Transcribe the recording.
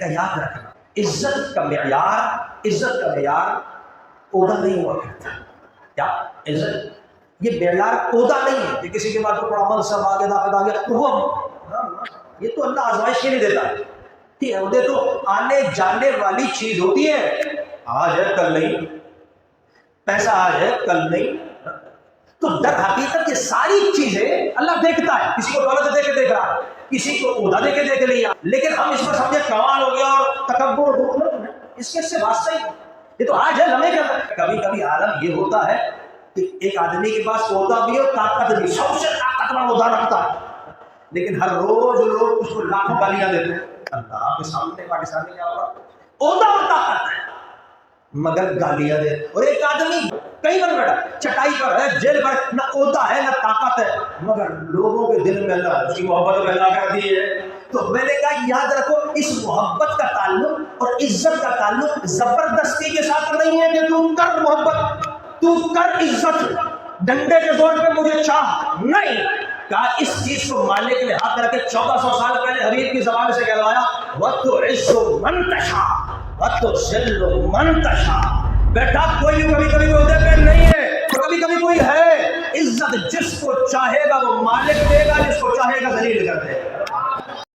یاد رکھنا عزت کا معیار عہدہ نہیں ہوا کرتا. کیا عزت یہ معیار عہدہ نہیں ہے کہ کسی کے بعد تو بڑا منصب آگے داخل یہ تو اللہ آزمائش کے لیے دیتا ہے. عہدے تو آنے جانے والی چیز ہوتی ہے، آج ہے کل نہیں، پیسہ آج ہے کل نہیں. تو در حقیقت یہ ساری چیزیں اللہ دیکھتا ہے. کسی کو دولت دے کے دیکھ رہا ہے، کسی کو عہدہ دے کے دیکھ لیا، لیکن ہم اس پر سمجھے کمال ہو گیا اور تکبر ہو گیا. اس کے سے واسطہ ہی یہ تو آج ہے لمحے کے اندر. کبھی کبھی عالم یہ ہوتا ہے کہ ایک آدمی کے پاس عہدہ بھی اور طاقت بھی، سب سے طاقتور عہدہ رکھتا ہے، لیکن ہر روز لوگ اس کو لاکھوں گالیاں دیتے ہیں. اللہ کے سامنے پاکستان میں کیا ہوگا؟ عہدہ اور طاقت ہے مگر گالیاں دے. اور ایک آدمی کہیں پر بیٹھا چٹائی پر ہے، جیل پر، نہ عہدہ ہے نہ طاقت ہے، مگر لوگوں کے دل میں اللہ اس کی محبت پیدا کر دی ہے. تو میں نے کہا یاد رکھو اس محبت کا تعلق اور عزت کا تعلق زبردستی کے ساتھ نہیں ہے کہ تو کر محبت، تو کر عزت، ڈنڈے کے زور پہ مجھے چاہ نہیں. کہا اس چیز کو ماننے کے لیے ہاتھ رکھ کے 1400 سال پہلے حبیب کی زبان سے کہلوایا وَتُعِزُّ مَن تَشَاءُ وَتُذِلُّ مَن تَشَاءُ. بیٹا کوئی کبھی کبھی عہدے پہ نہیں ہے، کبھی کبھی کوئی ہے. عزت جس کو چاہے گا وہ مالک دے گا، جس کو چاہے گا ذلیل کر دے گا.